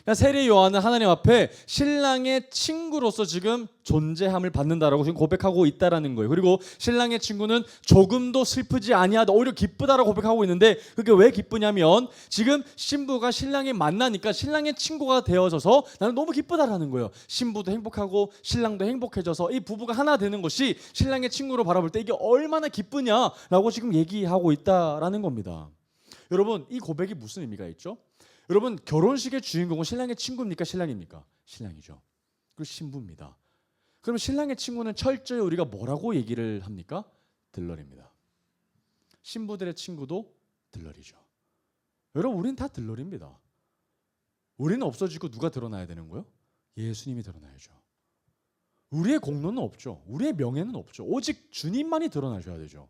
그러니까 세례 요한은 하나님 앞에 신랑의 친구로서 지금 존재함을 받는다라고 지금 고백하고 있다라는 거예요. 그리고 신랑의 친구는 조금도 슬프지 아니하다, 오히려 기쁘다라고 고백하고 있는데 그게 왜 기쁘냐면 지금 신부가 신랑이 만나니까 신랑의 친구가 되어져서 나는 너무 기쁘다라는 거예요. 신부도 행복하고 신랑도 행복해져서 이 부부가 하나 되는 것이 신랑의 친구로 바라볼 때 이게 얼마나 기쁘냐라고 지금 얘기하고 있다라는 겁니다. 여러분 이 고백이 무슨 의미가 있죠? 여러분 결혼식의 주인공은 신랑의 친구입니까? 신랑입니까? 신랑이죠. 그리고 신부입니다. 그러면 신랑의 친구는 철저히 우리가 뭐라고 얘기를 합니까? 들러리입니다. 신부들의 친구도 들러리죠. 여러분 우리는 다 들러리입니다. 우리는 없어지고 누가 드러나야 되는 거예요? 예수님이 드러나야죠. 우리의 공로는 없죠. 우리의 명예는 없죠. 오직 주님만이 드러나셔야 되죠.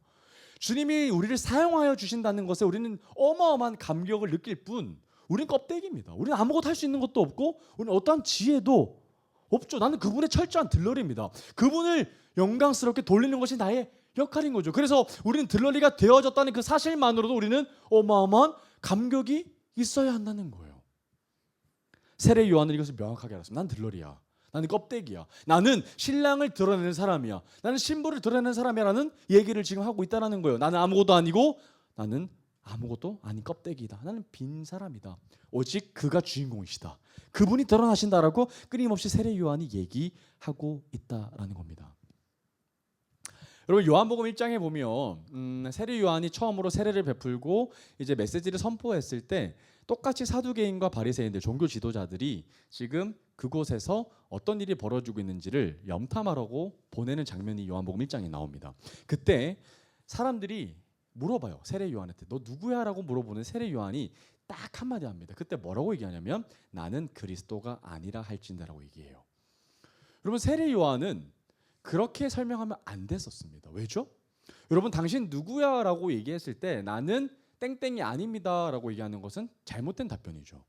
주님이 우리를 사용하여 주신다는 것에 우리는 어마어마한 감격을 느낄 뿐 우리는 껍데기입니다. 우리는 아무것도 할 수 있는 것도 없고 우리는 어떠한 지혜도 없죠. 나는 그분의 철저한 들러리입니다. 그분을 영광스럽게 돌리는 것이 나의 역할인 거죠. 그래서 우리는 들러리가 되어졌다는 그 사실만으로도 우리는 어마어마한 감격이 있어야 한다는 거예요. 세례 요한은 이것을 명확하게 알았습니다. 난 들러리야. 나는 껍데기야. 나는 신랑을 드러내는 사람이야. 나는 신부를 드러내는 사람이라는 얘기를 지금 하고 있다는 거예요. 나는 아무것도 아니고 나는 아무것도 아닌 껍데기다. 나는 빈 사람이다. 오직 그가 주인공이시다. 그분이 드러나신다라고 끊임없이 세례 요한이 얘기하고 있다라는 겁니다. 여러분 요한복음 1장에 보면 세례 요한이 처음으로 세례를 베풀고 이제 메시지를 선포했을 때 똑같이 사두개인과 바리새인들 종교 지도자들이 지금 그곳에서 어떤 일이 벌어지고 있는지를 염탐하라고 보내는 장면이 요한복음 1장에 나옵니다. 그때 사람들이 물어봐요. 세례 요한한테 너 누구야? 라고 물어보는 세례 요한이 딱 한마디 합니다. 그때 뭐라고 얘기하냐면 나는 그리스도가 아니라 할진다라고 얘기해요. 여러분 세례 요한은 그렇게 설명하면 안 됐었습니다. 왜죠? 여러분 당신 누구야? 라고 얘기했을 때 나는 땡땡이 아닙니다 라고 얘기하는 것은 잘못된 답변이죠.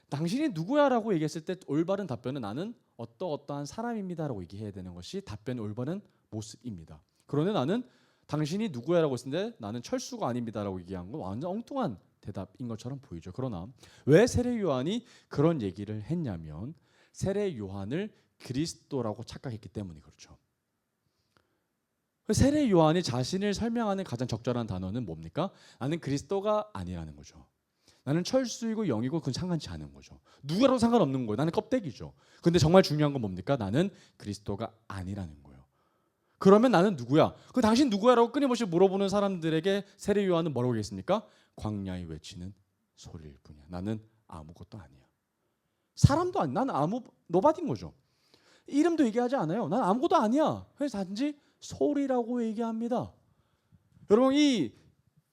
당신이 누구야? 라고 얘기했을 때 올바른 답변은 나는 어떠한 사람입니다 라고 얘기해야 되는 것이 답변의 올바른 모습입니다. 그런데 나는 당신이 누구야라고 했을 때 나는 철수가 아닙니다라고 얘기한 건 완전 엉뚱한 대답인 것처럼 보이죠. 그러나 왜 세례 요한이 그런 얘기를 했냐면 세례 요한을 그리스도라고 착각했기 때문이 그렇죠. 세례 요한이 자신을 설명하는 가장 적절한 단어는 뭡니까? 나는 그리스도가 아니라는 거죠. 나는 철수이고 영이고 그건 상관치 않은 거죠. 누구라도 상관없는 거예요. 나는 껍데기죠. 근데 정말 중요한 건 뭡니까? 나는 그리스도가 아니라는 거예요. 그러면 나는 누구야? 그 당신 누구야라고 끊임없이 물어보는 사람들에게 세례 요한은 뭐라고 얘기했습니까? 광야에 외치는 소리일 뿐이야. 나는 아무것도 아니야. 사람도 아니야. 나는 노바디인 거죠. 이름도 얘기하지 않아요. 난 아무것도 아니야. 그래서 단지 소리라고 얘기합니다. 여러분 이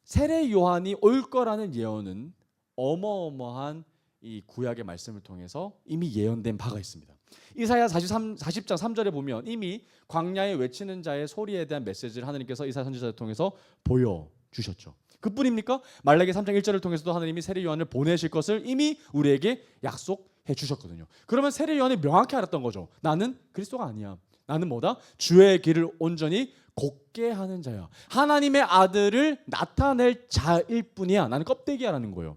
세례 요한이 올 거라는 예언은 어마어마한 이 구약의 말씀을 통해서 이미 예언된 바가 있습니다. 이사야 40장 3절에 보면 이미 광야에 외치는 자의 소리에 대한 메시지를 하나님께서 이사야 선지자를 통해서 보여주셨죠. 그뿐입니까? 말라기 3장 1절을 통해서도 하나님이 세례 요한을 보내실 것을 이미 우리에게 약속해 주셨거든요. 그러면 세례 요한이 명확히 알았던 거죠. 나는 그리스도가 아니야. 나는 뭐다? 주의 길을 온전히 곱게 하는 자야. 하나님의 아들을 나타낼 자일 뿐이야. 나는 껍데기야라는 거예요.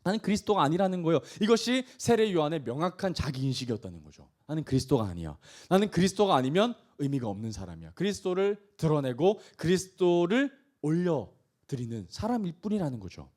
나는 그리스도가 아니라는 거예요. 이것이 세례 요한의 명확한 자기인식이었다는 거죠. 나는 그리스도가 아니야. 나는 그리스도가 아니면 의미가 없는 사람이야. 그리스도를 드러내고 그리스도를 올려드리는 사람일 뿐이라는 거죠.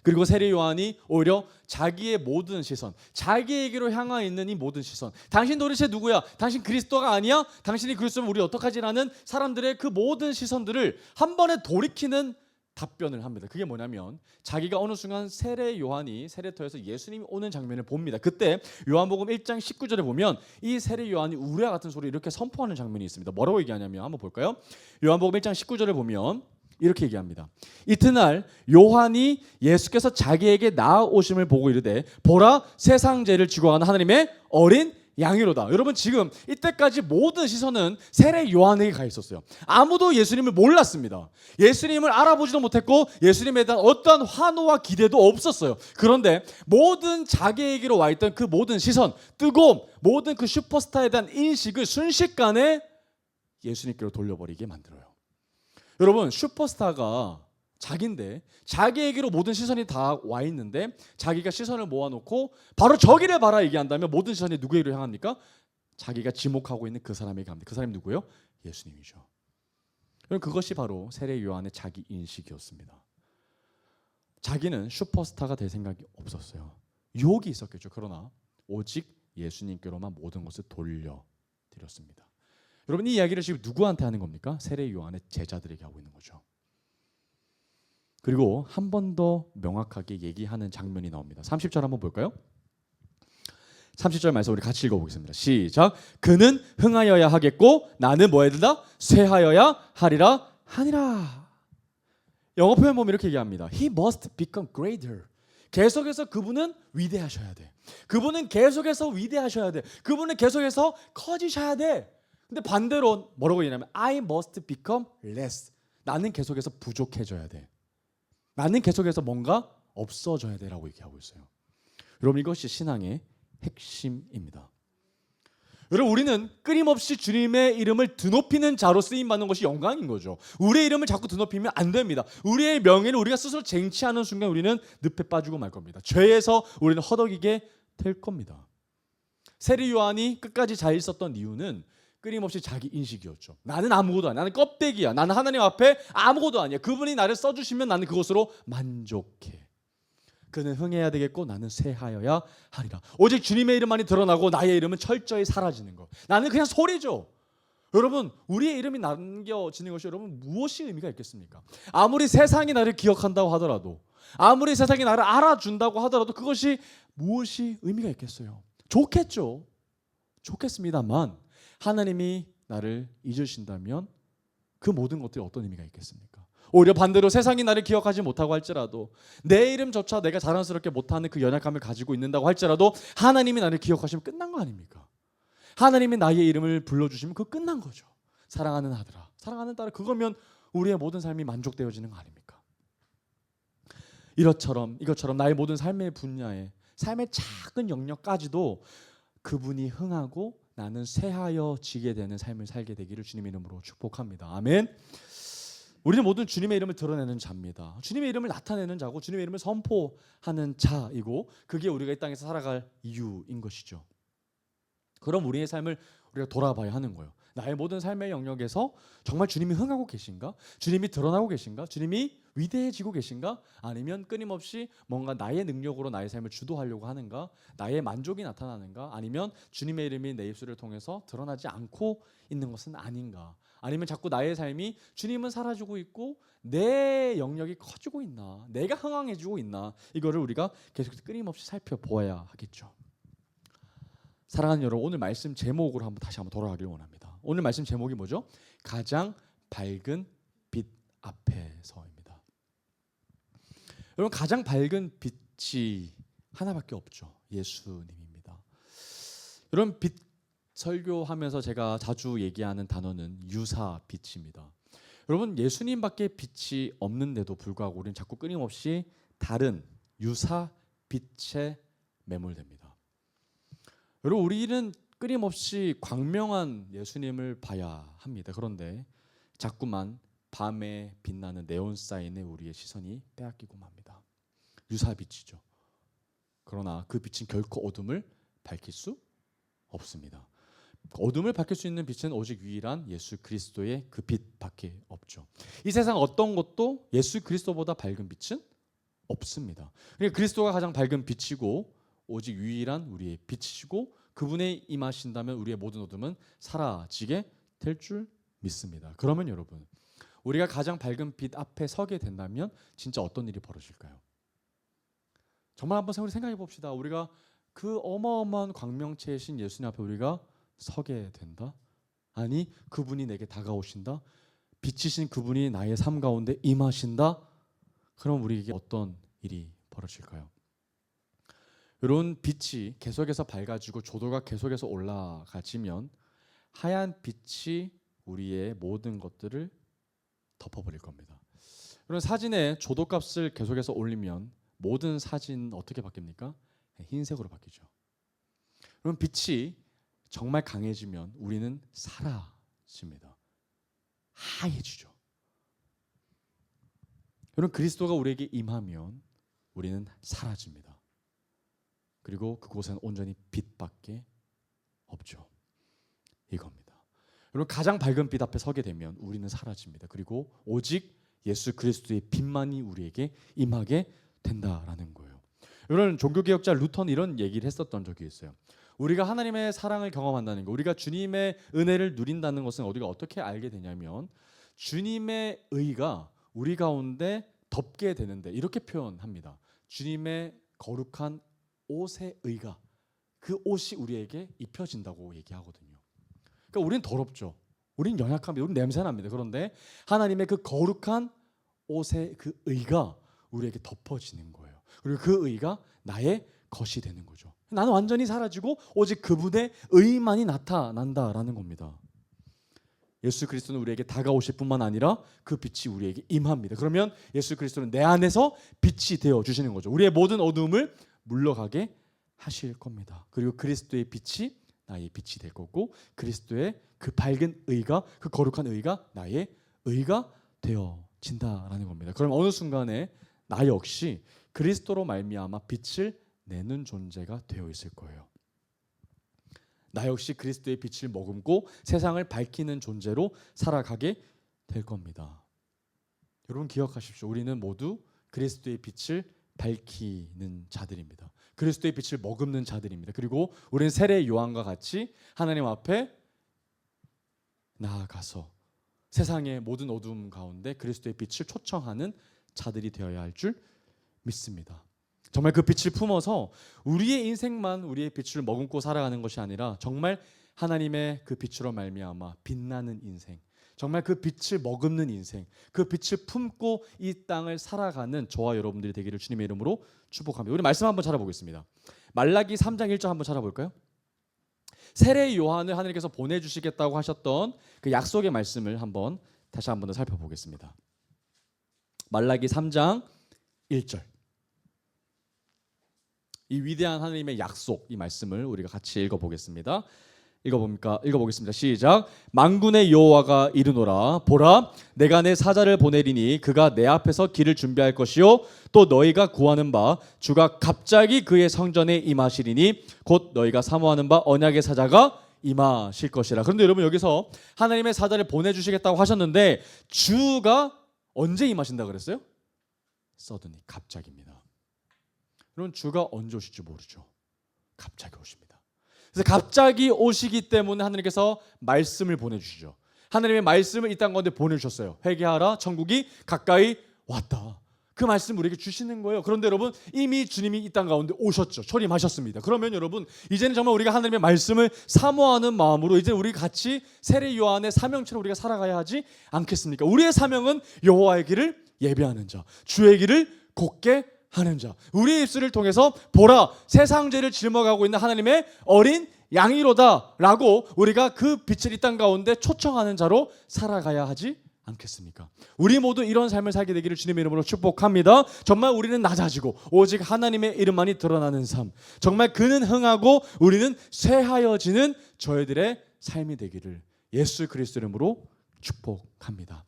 그리고 세례 요한이 오히려 자기의 모든 시선, 자기에게로 향해 있는 이 모든 시선, 당신 도대체 누구야? 당신 그리스도가 아니야? 당신이 그리스도면 우리 어떡하지라는 사람들의 그 모든 시선들을 한 번에 돌이키는 답변을 합니다. 그게 뭐냐면 자기가 어느 순간 세례 요한이 세례터에서 예수님이 오는 장면을 봅니다. 그때 요한복음 1장 19절에 보면 이 세례 요한이 우레와 같은 소리를 이렇게 선포하는 장면이 있습니다. 뭐라고 얘기하냐면 한번 볼까요? 요한복음 1장 19절을 보면 이렇게 얘기합니다. 이튿날 요한이 예수께서 자기에게 나아오심을 보고 이르되 보라 세상 죄를 지고 가는 하나님의 어린 양이로다. 여러분 지금 이때까지 모든 시선은 세례 요한에게 가 있었어요. 아무도 예수님을 몰랐습니다. 예수님을 알아보지도 못했고 예수님에 대한 어떠한 환호와 기대도 없었어요. 그런데 모든 자기에게로 와 있던 그 모든 시선, 뜨거움, 모든 그 슈퍼스타에 대한 인식을 순식간에 예수님께로 돌려버리게 만들어요. 여러분 슈퍼스타가 자기인데 자기에게로 모든 시선이 다 와 있는데 자기가 시선을 모아놓고 바로 저기를 봐라 얘기한다면 모든 시선이 누구에게로 향합니까? 자기가 지목하고 있는 그 사람에게 합니다. 그 사람이 누구예요? 예수님이죠. 그것이 바로 세례 요한의 자기 인식이었습니다. 자기는 슈퍼스타가 될 생각이 없었어요. 유혹이 있었겠죠. 그러나 오직 예수님께로만 모든 것을 돌려드렸습니다. 여러분 이 이야기를 지금 누구한테 하는 겁니까? 세례 요한의 제자들에게 하고 있는 거죠. 그리고 한 번 더 명확하게 얘기하는 장면이 나옵니다. 30절 한번 볼까요? 30절 말씀 우리 같이 읽어보겠습니다. 시작. 그는 흥하여야 하겠고 나는 뭐 해야 된다? 쇠하여야 하리라 하니라. 영어 표현 보면 이렇게 얘기합니다. He must become greater. 계속해서 그분은 위대하셔야 돼. 그분은 계속해서 위대하셔야 돼. 그분은 계속해서 커지셔야 돼. 근데 반대로 뭐라고 얘기하냐면 I must become less. 나는 계속해서 부족해져야 돼. 나는 계속해서 뭔가 없어져야 돼라고 얘기하고 있어요. 여러분 이것이 신앙의 핵심입니다. 여러분 우리는 끊임없이 주님의 이름을 드높이는 자로 쓰임받는 것이 영광인 거죠. 우리의 이름을 자꾸 드높이면 안 됩니다. 우리의 명예를 우리가 스스로 쟁취하는 순간 우리는 늪에 빠지고 말 겁니다. 죄에서 우리는 허덕이게 될 겁니다. 세례 요한이 끝까지 잘 있었던 이유는 끊임없이 자기 인식이었죠. 나는 아무것도 아니야. 나는 껍데기야. 나는 하나님 앞에 아무것도 아니야. 그분이 나를 써주시면 나는 그것으로 만족해. 그는 흥해야 되겠고 나는 쇠하여야 하리라. 오직 주님의 이름만이 드러나고 나의 이름은 철저히 사라지는 것. 나는 그냥 소리죠. 여러분 우리의 이름이 남겨지는 것이 여러분 무엇이 의미가 있겠습니까? 아무리 세상이 나를 기억한다고 하더라도 아무리 세상이 나를 알아준다고 하더라도 그것이 무엇이 의미가 있겠어요? 좋겠죠. 좋겠습니다만 하나님이 나를 잊으신다면 그 모든 것들이 어떤 의미가 있겠습니까? 오히려 반대로 세상이 나를 기억하지 못하고 할지라도 내 이름조차 내가 자랑스럽게 못하는 그 연약함을 가지고 있는다고 할지라도 하나님이 나를 기억하시면 끝난 거 아닙니까? 하나님이 나의 이름을 불러주시면 그거 끝난 거죠. 사랑하는 아들아, 사랑하는 딸아, 그거면 우리의 모든 삶이 만족되어지는 거 아닙니까? 이것처럼 나의 모든 삶의 분야에 삶의 작은 영역까지도 그분이 흥하고 나는 쇠하여지게 되는 삶을 살게 되기를 주님의 이름으로 축복합니다. 아멘. 우리는 모든 주님의 이름을 드러내는 자입니다. 주님의 이름을 나타내는 자고 주님의 이름을 선포하는 자이고 그게 우리가 이 땅에서 살아갈 이유인 것이죠. 그럼 우리의 삶을 우리가 돌아봐야 하는 거예요. 나의 모든 삶의 영역에서 정말 주님이 흥하고 계신가? 주님이 드러나고 계신가? 주님이 위대해지고 계신가? 아니면 끊임없이 뭔가 나의 능력으로 나의 삶을 주도하려고 하는가? 나의 만족이 나타나는가? 아니면 주님의 이름이 내 입술을 통해서 드러나지 않고 있는 것은 아닌가? 아니면 자꾸 나의 삶이 주님은 사라지고 있고 내 영역이 커지고 있나? 내가 흥황해지고 있나? 이거를 우리가 계속 끊임없이 살펴보아야 하겠죠. 사랑하는 여러분, 오늘 말씀 제목으로 다시 한번 돌아가길 원합니다. 오늘 말씀 제목이 뭐죠? 가장 밝은 빛 앞에서입니다. 여러분 가장 밝은 빛이 하나밖에 없죠. 예수님입니다. 여러분 빛 설교하면서 제가 자주 얘기하는 단어는 유사 빛입니다. 여러분 예수님밖에 빛이 없는데도 불구하고 우리는 자꾸 끊임없이 다른 유사 빛에 매몰됩니다. 여러분 우리는 끊임없이 광명한 예수님을 봐야 합니다. 그런데 자꾸만 밤에 빛나는 네온 사인에 우리의 시선이 빼앗기고 맙니다. 유사빛이죠. 그러나 그 빛은 결코 어둠을 밝힐 수 없습니다. 어둠을 밝힐 수 있는 빛은 오직 유일한 예수 그리스도의 그 빛밖에 없죠. 이 세상 어떤 것도 예수 그리스도보다 밝은 빛은 없습니다. 그러니까 그리스도가 가장 밝은 빛이고 오직 유일한 우리의 빛이시고 그분의 임하신다면 우리의 모든 어둠은 사라지게 될 줄 믿습니다. 그러면 여러분 우리가 가장 밝은 빛 앞에 서게 된다면 진짜 어떤 일이 벌어질까요? 정말 한번 우리 생각해 봅시다. 우리가 그 어마어마한 광명체이신 예수님 앞에 우리가 서게 된다? 아니, 그분이 내게 다가오신다? 빛이신 그분이 나의 삶 가운데 임하신다? 그럼 우리에게 어떤 일이 벌어질까요? 이런 빛이 계속해서 밝아지고 조도가 계속해서 올라가지면 하얀 빛이 우리의 모든 것들을 덮어버릴 겁니다. 이런 사진에 조도값을 계속해서 올리면 모든 사진 어떻게 바뀝니까? 흰색으로 바뀌죠. 그럼 빛이 정말 강해지면 우리는 사라집니다. 하얘지죠. 여러분, 그리스도가 우리에게 임하면 우리는 사라집니다. 그리고 그곳엔 온전히 빛밖에 없죠. 이겁니다. 여러분, 가장 밝은 빛 앞에 서게 되면 우리는 사라집니다. 그리고 오직 예수 그리스도의 빛만이 우리에게 임하게 된다라는 거예요. 여러분, 종교개혁자 루터는 이런 얘기를 했었던 적이 있어요. 우리가 하나님의 사랑을 경험한다는 것, 우리가 주님의 은혜를 누린다는 것은 우리가 어떻게 알게 되냐면 주님의 의가 우리 가운데 덮게 되는데, 이렇게 표현합니다. 주님의 거룩한 옷의 의가, 그 옷이 우리에게 입혀진다고 얘기하거든요. 그러니까 우리는 더럽죠. 우리는 연약합니다. 우리는 냄새납니다. 그런데 하나님의 그 거룩한 옷의 그 의가 우리에게 덮어지는 거예요. 그리고 그 의가 나의 것이 되는 거죠. 나는 완전히 사라지고 오직 그분의 의만이 나타난다라는 겁니다. 예수 그리스도는 우리에게 다가오실 뿐만 아니라 그 빛이 우리에게 임합니다. 그러면 예수 그리스도는 내 안에서 빛이 되어 주시는 거죠. 우리의 모든 어두움을 물러가게 하실 겁니다. 그리고 그리스도의 빛이 나의 빛이 될 거고, 그리스도의 그 밝은 의가, 그 거룩한 의가 나의 의가 되어진다라는 겁니다. 그럼 어느 순간에 나 역시 그리스도로 말미암아 빛을 내는 존재가 되어 있을 거예요. 나 역시 그리스도의 빛을 머금고 세상을 밝히는 존재로 살아가게 될 겁니다. 여러분, 기억하십시오. 우리는 모두 그리스도의 빛을 밝히는 자들입니다. 그리스도의 빛을 머금는 자들입니다. 그리고 우리는 세례 요한과 같이 하나님 앞에 나아가서 세상의 모든 어두움 가운데 그리스도의 빛을 초청하는 자들이 되어야 할 줄 믿습니다. 정말 그 빛을 품어서 우리의 인생만 우리의 빛을 머금고 살아가는 것이 아니라 정말 하나님의 그 빛으로 말미암아 빛나는 인생, 정말 그 빛을 머금는 인생, 그 빛을 품고 이 땅을 살아가는 저와 여러분들이 되기를 주님의 이름으로 축복합니다. 우리 말씀 한번 찾아보겠습니다. 말라기 3장 1절 한번 찾아볼까요? 세례 요한을 하나님께서 보내주시겠다고 하셨던 그 약속의 말씀을 한번 다시 한번 더 살펴보겠습니다. 말라기 3장 1절. 이 위대한 하나님의 약속, 이 말씀을 우리가 같이 읽어보겠습니다. 읽어보겠습니다. 시작. 만군의 여호와가 이르노라. 보라, 내가 내 사자를 보내리니 그가 내 앞에서 길을 준비할 것이요 또 너희가 구하는 바 주가 갑자기 그의 성전에 임하시리니 곧 너희가 사모하는 바 언약의 사자가 임하실 것이라. 그런데 여러분, 여기서 하나님의 사자를 보내주시겠다고 하셨는데 주가 언제 임하신다 그랬어요? 서든이, 갑자기입니다. 여러분, 주가 언제 오실지 모르죠. 갑자기 오십니다. 그래서 갑자기 오시기 때문에 하나님께서 말씀을 보내주시죠. 하나님의 말씀을 이 땅 가운데 보내주셨어요. 회개하라, 천국이 가까이 왔다. 그 말씀 우리에게 주시는 거예요. 그런데 여러분, 이미 주님이 이 땅 가운데 오셨죠. 초림하셨습니다. 그러면 여러분, 이제는 정말 우리가 하나님의 말씀을 사모하는 마음으로 이제 우리 같이 세례 요한의 사명처럼 우리가 살아가야 하지 않겠습니까? 우리의 사명은 여호와의 길을 예배하는 자, 주의 길을 곧게 하는 자, 우리의 입술을 통해서 보라, 세상 죄를 짊어가고 있는 하나님의 어린 양이로다 라고 우리가 그 빛을 이 땅 가운데 초청하는 자로 살아가야 하지 않겠습니까? 우리 모두 이런 삶을 살게 되기를 주님의 이름으로 축복합니다. 정말 우리는 낮아지고 오직 하나님의 이름만이 드러나는 삶, 정말 그는 흥하고 우리는 쇠하여지는 저희들의 삶이 되기를 예수 그리스도 이름으로 축복합니다.